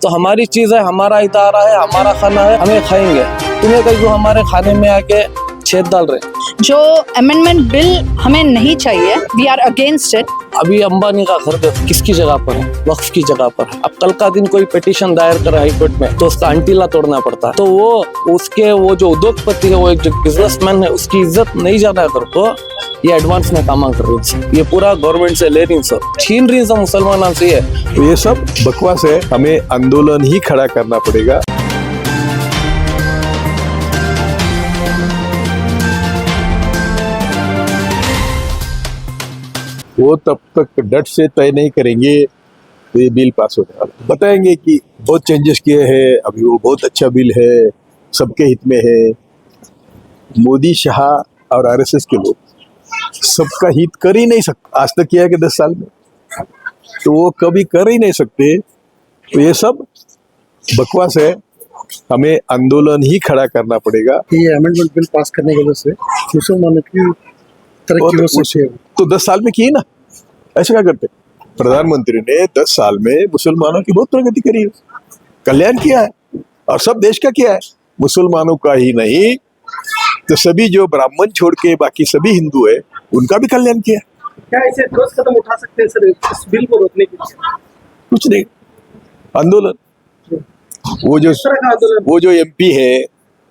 तो हमारी चीज है, हमारा इदारा है, हमारा खाना है, हमें खाएंगे। तुम्हें कहीं को हमारे खाने में आके छेद डाल रहे। जो अमेंडमेंट बिल हमें नहीं चाहिए, वी आर अगेंस्ट इट। अभी अंबानी का घर किसकी जगह पर है? वक्फ की जगह पर है। अब कल का दिन कोई पिटीशन दायर करे हाई कोर्ट में तो उसका अंटीला तोड़ना पड़ता है। तो वो जो उद्योगपति है, वो एक जो बिजनेसमैन है, उसकी इज्जत नहीं जाना कर तो ये एडवांस में काम कर रही है। ये पूरा गवर्नमेंट से ले रही सब, छीन रही सब मुसलमानों से। ये सब बकवास है, हमें आंदोलन ही खड़ा करना पड़ेगा। वो तब तक डट से तय नहीं करेंगे तो ये बिल पास होने वाला। बताएंगे कि बहुत चेंजेस किए हैं, अभी वो बहुत अच्छा बिल है, सबके हित में है। मोदी, शाह और आरएसएस के लोग सबका हित कर ही नहीं सकते। आज तक किया है कि 10 साल में, तो वो कभी कर ही नहीं सकते। तो ये सब बकवास है, हमें आंदोलन ही खड़ा करना पड़ेगा। ये अमेंडमेंट बिल पास करने की वजह से मुसलमानों की तरक्की हो सकती है। तो 10 साल में किए ना, ऐसे क्या करते? प्रधानमंत्री ने 10 साल में मुसलमानों की बहुत प्रगति करी है, कल्याण किया है, और सब देश का किया है, मुसलमानों का ही नहीं। तो सभी जो ब्राह्मण छोड़ के बाकी सभी हिंदू है, उनका भी कल्याण किया। क्या इसे ठोस कदम उठा सकते हैं सर इस बिल को रोकने के लिए? कुछ नहीं, आंदोलन। वो जो एमपी है,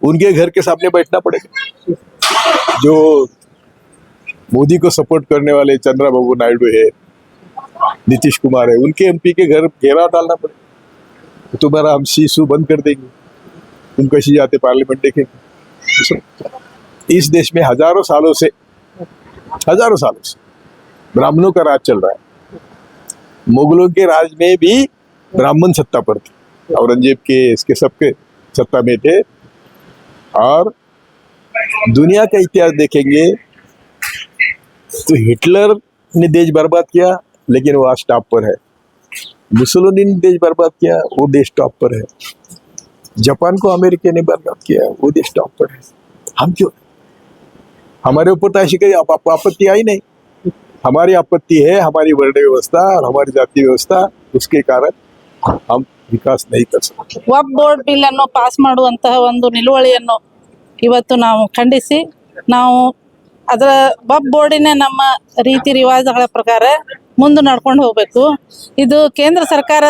उनके घर के सामने बैठना पड़ेगा। जो मोदी को सपोर्ट करने वाले चंद्रबाबू नायडू है, नीतीश कुमार है, उनके एमपी के घर घेरा डालना पड़ेगा। तुम्हारा हम शीशु बंद कर देंगे, तुम कैसे जाते पार्लियामेंट देखेंगे। इस देश में हजारों सालों से ब्राह्मणों का राज चल रहा है। मुगलों के राज में भी ब्राह्मण सत्ता पर थे, औरंगजेब के इसके सबके सत्ता में थे। और दुनिया का इतिहास देखेंगे तो हिटलर ने देश बर्बाद किया, लेकिन वो आज टॉप पर है। मुसोलिनी ने देश बर्बाद किया, वो देश टॉप पर है। जापान को अमेरिका ने बर्बाद किया, वो देश टॉप पर है। हम क्यों? हमारे ऊपर तो ऐसी कोई आपत्ति आई नहीं। हमारी आपत्ति है हमारी वर्ण व्यवस्था और हमारी जाति व्यवस्था, उसके कारण हम विकास नहीं कर सकते। ವಕ್ಫ್ ಬೋರ್ಡ್ ಬಿಲ್ ಅನ್ನು ಪಾಸ್ ಮಾಡುವಂತಹ ಒಂದು ನಿಲುವಳಿಯನ್ನು ಇವತ್ತು ನಾವು ಖಂಡಿಸಿ, ನಾವು ಅದರ ವಕ್ಫ್ ಬೋರ್ಡಿನ ನಮ್ಮ ರೀತಿ ರಿವಾಜಗಳ ಪ್ರಕಾರ ಮುಂದೆ ನಡ್ಕೊಂಡು ಹೋಗಬೇಕು. ಇದು ಕೇಂದ್ರ ಸರ್ಕಾರ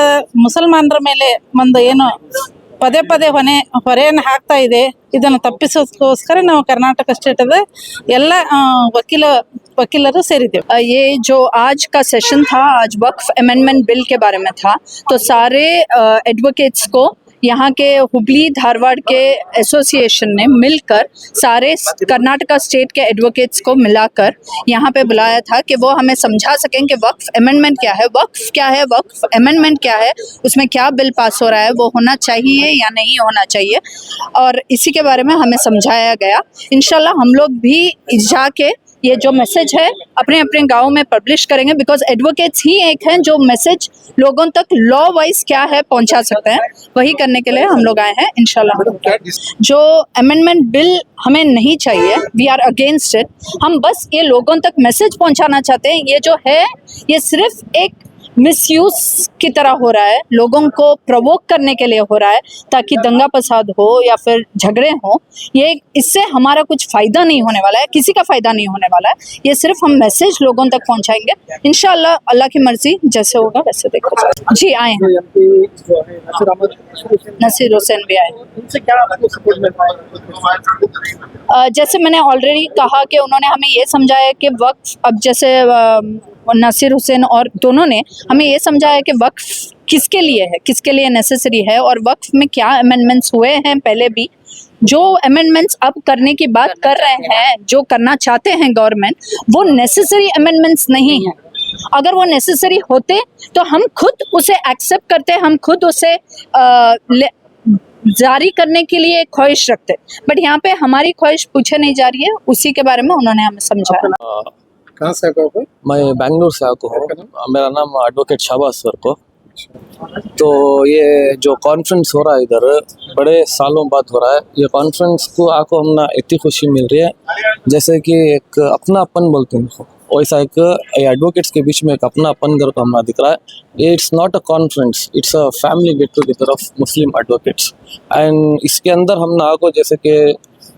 ಮುಸಲ್ಮಾನರ ಮೇಲೆ ಒಂದು ಏನು ಪದೇ ಪದೇ ಹೊರೆಯನ್ನು ಹಾಕ್ತಾ ಇದೆ. ಇದನ್ನು ತಪ್ಪಿಸೋದಕ್ಕೋಸ್ಕರ ನಾವು ಕರ್ನಾಟಕ ಸ್ಟೇಟದ ಎಲ್ಲ वकीलर ಸೇರಿದ್ದೇವೆ. ये जो आज का सेशन था, आज वक्फ अमेंडमेंट बिल के बारे में था, तो सारे एडवोकेट्स को यहाँ के हुबली धारवाड़ के एसोसिएशन ने मिलकर सारे कर्नाटका स्टेट के एडवोकेट्स को मिलाकर यहाँ पे बुलाया था कि वो हमें समझा सकें कि वक्फ अमेंडमेंट क्या है, वक्फ अमेंडमेंट क्या है, उसमें क्या बिल पास हो रहा है, वो होना चाहिए या नहीं होना चाहिए। और इसी के बारे में हमें समझाया गया। इंशाल्लाह हम लोग भी जाके ये जो मैसेज है अपने अपने गाँव में पब्लिश करेंगे, बिकॉज एडवोकेट्स ही एक हैं जो मैसेज लोगों तक लॉ वाइज क्या है पहुंचा सकते हैं। वही करने के लिए हम लोग आए हैं इंशाल्लाह। जो अमेंडमेंट बिल हमें नहीं चाहिए, वी आर अगेंस्ट इट। हम बस ये लोगों तक मैसेज पहुंचाना चाहते हैं। ये जो है ये सिर्फ एक मिसयूज की तरह हो रहा है, लोगों को प्रवोक करने के लिए हो रहा है, ताकि दंगा फसाद हो या फिर झगड़े हो। ये इससे हमारा कुछ फायदा नहीं होने वाला है, किसी का फायदा नहीं होने वाला है। ये सिर्फ हम मैसेज लोगों तक पहुंचाएंगे। इंशाल्लाह अल्लाह की मर्जी जैसे होगा वैसे देखा जाएगा। जी आए हैं, नसीर हुसैन भी आए। जैसे मैंने ऑलरेडी कहा कि उन्होंने हमें ये समझाया कि वक्फ, अब जैसे नसीर हुसैन और दोनों ने हमें ये समझाया कि वक्फ किसके लिए है, किसके लिए नेसेसरी है, और वक्फ में क्या अमेंडमेंट्स हुए हैं पहले भी, जो अमेंडमेंट्स अब करने की बात कर रहे हैं, जो करना चाहते हैं गवर्नमेंट, वो नेसेसरी अमेंडमेंट्स नहीं हैं। अगर वो नेसेसरी होते तो हम खुद उसे एक्सेप्ट करते, हम खुद उसे जारी करने के लिए ख्वाहिश रखते, बट यहाँ पे हमारी ख्वाहिश पूछे नहीं जा रही है। उसी के बारे में उन्होंने हमें समझाया। कहाँ से आए हो? मैं बेंगलुरु से आया हूँ। मेरा नाम एडवोकेट शाहबाज सर को। तो ये जो कॉन्फ्रेंस हो रहा है इधर, बड़े सालों बाद हो रहा है। ये कॉन्फ्रेंस को आको हमने इतनी खुशी मिल रही है जैसे कि एक अपनापन बोलते हैं वैसा एक एडवोकेट्स के बीच में एक अपनापन घर का हमारा दिख रहा है। It's not a conference, it's a family get together of Muslim advocates. And इसके अंदर हम ना आगो जैसे कि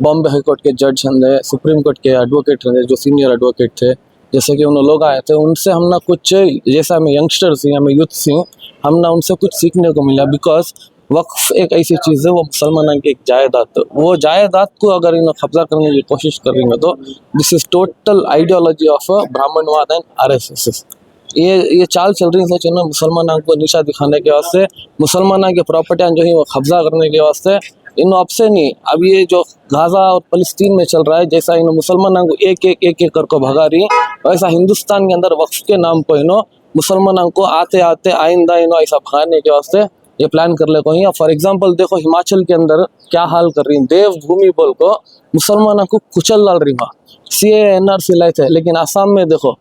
बॉम्बे हाई कोर्ट के जज हैं, सुप्रीम कोर्ट के एडवोकेट हैं जो सीनियर एडवोकेट थे, जैसे कि उन लोग आए थे, उनसे हम ना कुछ जैसा हमें यंगस्टर्स हैं, हमें यूथ हैं, हम ना उनसे कुछ सीखने को मिला। बिकॉज वक्फ एक ऐसी चीज़ है, वो मुसलमानों की एक जायदाद, वो जायदाद को अगर इन कब्जा करने की कोशिश करेंगे तो this is total ideology of ब्राह्मणवाद एंड आरएसएस। ये चाल चल रही है ना मुसलमानों को निशा दिखाने के वास्ते, मुसलमानों की प्रॉपर्टियाँ जो है वो कब्जा करने के वास्ते। इन अब से नहीं, अब ये जो गाजा और फलस्तीन में चल रहा है, जैसा इन मुसलमानों को एक करके भगा रही, वैसा हिंदुस्तान के अंदर वक्फ के नाम पर इन्हों मुसलमानों को आते आते आइंदा इन्हों ऐसा भगाने के वास्ते ये प्लान कर ले कोई। फॉर एग्जांपल देखो हिमाचल के अंदर क्या हाल कर रही है, देवभूमि बोल को मुसलमानों को कुचल डाल रही वहाँ, CAA NRC लाए थे। लेकिन आसाम में देखो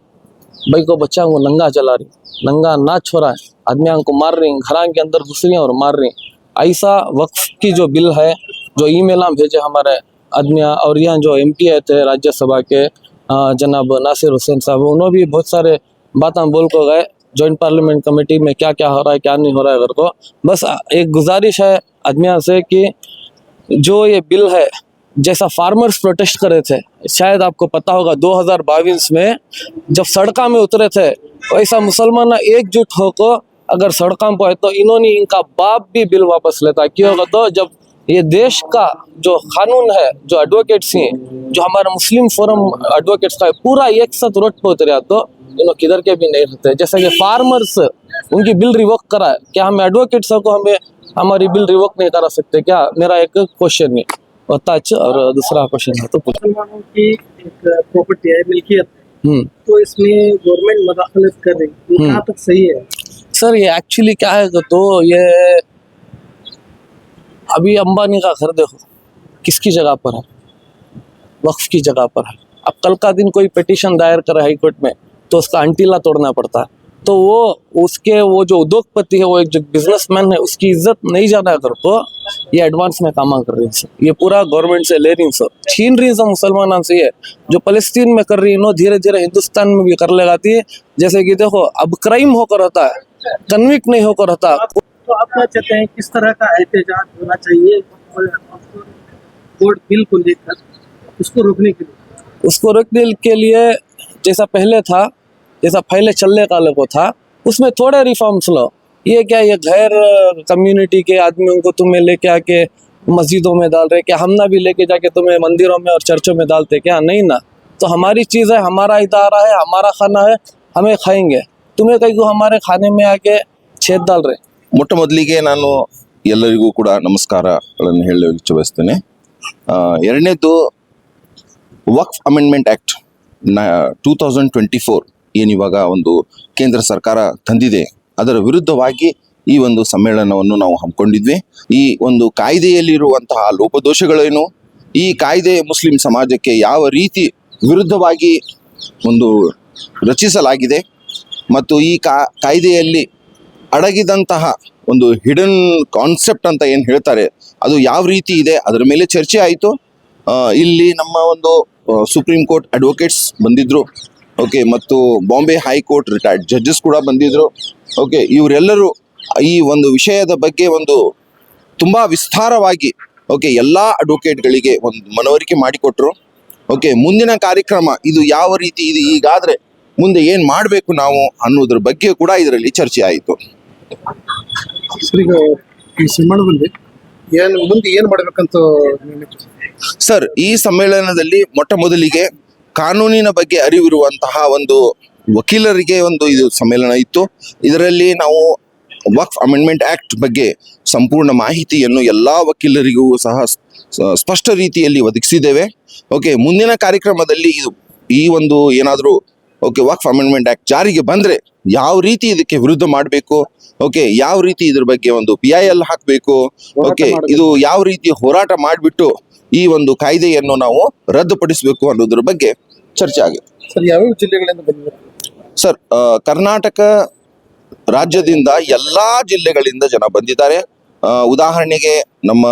भाई को बच्चा को नंगा चला रही, नंगा नाच हो रहा है, आदमियों को मार रही, घरों के अंदर घुस रही हैं और मार रही। ऐसा वक्फ की जो बिल है, जो ईमेल भेजे हमारे आदमियाँ, और यहाँ जो MP थे राज्यसभा के जनाब नासिर हुसैन साहब, उन्होंने भी बहुत सारे बातें बोल को गए जॉइंट पार्लियामेंट कमेटी में क्या क्या हो रहा है क्या नहीं हो रहा है। अगर को बस एक गुजारिश है आदमियों से कि जो ये बिल है, जैसा फार्मर्स प्रोटेस्ट करे थे, शायद आपको पता होगा 2022 में जब सड़कों में उतरे थे, वैसा मुसलमान एकजुट होकर अगर सड़कों पर आए तो इन्होंने इनका बाप भी बिल वापस लेता। क्यों होगा तो जब ये देश का जो कानून है, जो एडवोकेट्स हैं, जो हमारा मुस्लिम फोरम एडवोकेट्स का है, पूरा एक साथ रोड पे उतरे तो इन्हों किधर के भी नहीं रहते। जैसे कि फार्मर्स उनकी बिल रिवोक करा है, क्या हम एडवोकेट्स को हमें हमारी बिल रिवोक नहीं करा सकते क्या? मेरा एक क्वेश्चन है होता। अच्छा, और दूसरा क्वेश्चन है तो कुछ मुसलमानों की एक प्रॉपर्टी है, मिल्कियत है, तो इसमें गवर्नमेंट मदाखलत कर रही है, ये कहाँ तक सही है? सर ये एक्चुअली क्या है तो ये अभी अंबानी का घर देखो किसकी जगह पर है, वक्फ की जगह पर है। अब कल का दिन कोई पिटीशन दायर करे हाई कोर्ट में तो उसका अंटीला तोड़ना पड़ता है, तो वो जो उद्योगपति है, वो एक जो बिजनेसमैन है, उसकी इज्जत नहीं जाना कर तो ये एडवांस में काम कर रही है। ये पूरा गवर्नमेंट से ले रही है, छीन रही है मुसलमानों से। ये जो फलस्तीन में कर रही है, धीरे धीरे हिंदुस्तान में भी कर लगाती है। जैसे कि देखो अब क्राइम होकर होता है, कन्विक्ट नहीं होकर होता। तो आप क्या चाहते हैं, किस तरह का एहतजाज होना चाहिए कोर्ट बिल को लेकर, उसको रोकने के लिए? उसको रोकने के लिए जैसा पहले था, जैसा पहले चलने काले को था, उसमें थोड़े रिफॉर्म्स लो। ये क्या, ये गैर कम्युनिटी के आदमियों को तुम्हें लेके आके मस्जिदों में डाल रहे, क्या हम ना भी लेके जाके तुम्हें मंदिरों में और चर्चों में डालते क्या? नहीं ना। तो हमारी चीज़ है, हमारा इदारा है, हमारा खाना है, हमें खाएंगे। तुम्हें कहीं को हमारे खाने में आके छेद डाल रहे। ಮೊಟ್ಟ ಮೊದಲಿಗೆ ನಾನು ಎಲ್ಲರಿಗೂ ಕೂಡ ನಮಸ್ಕಾರಗಳನ್ನು ಹೇಳಲಿಕ್ಕೆ ಬಯಸ್ತೇನೆ. ಎರಡನೇದು ವಕ್ಫ್ ಅಮೆಂಡ್ಮೆಂಟ್ ಆ್ಯಕ್ಟ್ 2024 ಏನಿವಾಗ ಒಂದು ಕೇಂದ್ರ ಸರ್ಕಾರ ತಂದಿದೆ, ಅದರ ವಿರುದ್ಧವಾಗಿ ಈ ಒಂದು ಸಮ್ಮೇಳನವನ್ನು ನಾವು ಹಮ್ಮಿಕೊಂಡಿದ್ವಿ. ಈ ಒಂದು ಕಾಯ್ದೆಯಲ್ಲಿರುವಂತಹ ಲೋಪದೋಷಗಳೇನು, ಈ ಕಾಯ್ದೆ ಮುಸ್ಲಿಂ ಸಮಾಜಕ್ಕೆ ಯಾವ ರೀತಿ ವಿರುದ್ಧವಾಗಿ ಒಂದು ರಚಿಸಲಾಗಿದೆ ಮತ್ತು ಈ ಕಾಯ್ದೆಯಲ್ಲಿ ಅಡಗಿದಂತಹ ಒಂದು ಹಿಡನ್ ಕಾನ್ಸೆಪ್ಟ್ ಅಂತ ಏನು ಹೇಳ್ತಾರೆ ಅದು ಯಾವ ರೀತಿ ಇದೆ, ಅದರ ಮೇಲೆ ಚರ್ಚೆ ಆಯಿತು. ಇಲ್ಲಿ ನಮ್ಮ ಒಂದು ಸುಪ್ರೀಂ ಕೋರ್ಟ್ ಅಡ್ವೊಕೇಟ್ಸ್ ಬಂದಿದ್ದರು, ಓಕೆ, ಮತ್ತು ಬಾಂಬೆ ಹೈಕೋರ್ಟ್ ರಿಟೈರ್ಡ್ ಜಡ್ಜಸ್ ಕೂಡ ಬಂದಿದ್ದರು. ಓಕೆ, ಇವರೆಲ್ಲರೂ ಈ ಒಂದು ವಿಷಯದ ಬಗ್ಗೆ ಒಂದು ತುಂಬ ವಿಸ್ತಾರವಾಗಿ ಓಕೆ ಎಲ್ಲ ಅಡ್ವೊಕೇಟ್ಗಳಿಗೆ ಒಂದು ಮನವರಿಕೆ ಮಾಡಿಕೊಟ್ರು. ಓಕೆ, ಮುಂದಿನ ಕಾರ್ಯಕ್ರಮ ಇದು ಯಾವ ರೀತಿ ಇದು ಈಗಾದರೆ ಮುಂದೆ ಏನು ಮಾಡಬೇಕು ನಾವು ಅನ್ನೋದ್ರ ಬಗ್ಗೆ ಕೂಡ ಇದರಲ್ಲಿ ಚರ್ಚೆ ಆಯಿತು. ಈಗ ಈ ಸಮ್ಮೇಳನದಲ್ಲಿ ಮುಂದೆ ಏನು ಮಾಡಬೇಕಂತ ಸರ್, ಈ ಸಮ್ಮೇಳನದಲ್ಲಿ ಮೊಟ್ಟ ಮೊದಲಿಗೆ ಕಾನೂನಿನ ಬಗ್ಗೆ ಅರಿವಿರುವಂತಹ ಒಂದು ವಕೀಲರಿಗೆ ಒಂದು ಇದು ಸಮ್ಮೇಳನ ಇತ್ತು. ಇದರಲ್ಲಿ ನಾವು ವಕ್ಫ್ ಅಮೆಂಡ್ಮೆಂಟ್ ಆ್ಯಕ್ಟ್ ಬಗ್ಗೆ ಸಂಪೂರ್ಣ ಮಾಹಿತಿಯನ್ನು ಎಲ್ಲ ವಕೀಲರಿಗೂ ಸಹ ಸ್ಪಷ್ಟ ರೀತಿಯಲ್ಲಿ ಒದಗಿಸಿದ್ದೇವೆ. ಓಕೆ, ಮುಂದಿನ ಕಾರ್ಯಕ್ರಮದಲ್ಲಿ ಈ ಒಂದು ಏನಾದರೂ ಓಕೆ ವಕ್ಫ್ ಅಮೆಂಡ್ಮೆಂಟ್ ಆ್ಯಕ್ಟ್ ಜಾರಿಗೆ ಬಂದರೆ ಯಾವ ರೀತಿ ಇದಕ್ಕೆ ವಿರುದ್ಧ ಮಾಡಬೇಕು, ಓಕೆ, ಯಾವ ರೀತಿ ಇದ್ರ ಬಗ್ಗೆ ಒಂದು PIL ಹಾಕಬೇಕು, ಓಕೆ, ಇದು ಯಾವ ರೀತಿ ಹೋರಾಟ ಮಾಡಿಬಿಟ್ಟು ಈ ಒಂದು ಕಾಯ್ದೆಯನ್ನು ನಾವು ರದ್ದುಪಡಿಸಬೇಕು ಅನ್ನೋದ್ರ ಬಗ್ಗೆ ಚರ್ಚೆ ಆಗಿದೆ. ಸರ್, ಯಾವ್ಯಾವ ಜಿಲ್ಲೆಗಳಿಂದ ಬಂದಿದ್ದಾರೆ? ಸರ್, ಕರ್ನಾಟಕ ರಾಜ್ಯದಿಂದ ಎಲ್ಲ ಜಿಲ್ಲೆಗಳಿಂದ ಜನ ಬಂದಿದ್ದಾರೆ. ಉದಾಹರಣೆಗೆ ನಮ್ಮ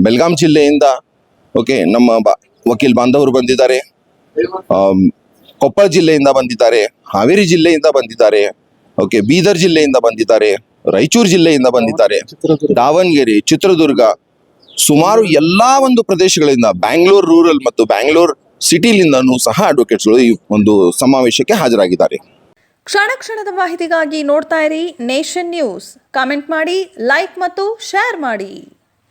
ಬೆಲ್ಗಾಂ ಜಿಲ್ಲೆಯಿಂದ ಓಕೆ ನಮ್ಮ ವಕೀಲ್ ಬಾಂಧವರು ಬಂದಿದ್ದಾರೆ, ಕೊಪ್ಪಳ ಜಿಲ್ಲೆಯಿಂದ ಬಂದಿದ್ದಾರೆ, ಹಾವೇರಿ ಜಿಲ್ಲೆಯಿಂದ ಬಂದಿದ್ದಾರೆ, ಓಕೆ, ಬೀದರ್ ಜಿಲ್ಲೆಯಿಂದ ಬಂದಿದ್ದಾರೆ, ರಾಯಚೂರು ಜಿಲ್ಲೆಯಿಂದ ಬಂದಿದ್ದಾರೆ, ದಾವಣಗೆರೆ, ಚಿತ್ರದುರ್ಗ, ಸುಮಾರು ಎಲ್ಲಾ ಒಂದು ಪ್ರದೇಶಗಳಿಂದ, ಬ್ಯಾಂಗ್ಳೂರ್ ರೂರಲ್ ಮತ್ತು ಬ್ಯಾಂಗ್ಳೂರ್ ಸಿಟಿಲಿಂದನೂ ಸಹ ಅಡ್ವೊಕೇಟ್ಸ್ಗಳು ಈ ಒಂದು ಸಮಾವೇಶಕ್ಕೆ ಹಾಜರಾಗಿದ್ದಾರೆ. ಕ್ಷಣ ಕ್ಷಣದ ಮಾಹಿತಿಗಾಗಿ ನೋಡ್ತಾ ಇರಿ ನೇಷನ್ ನ್ಯೂಸ್. ಕಾಮೆಂಟ್ ಮಾಡಿ, ಲೈಕ್ ಮತ್ತು ಶೇರ್ ಮಾಡಿ.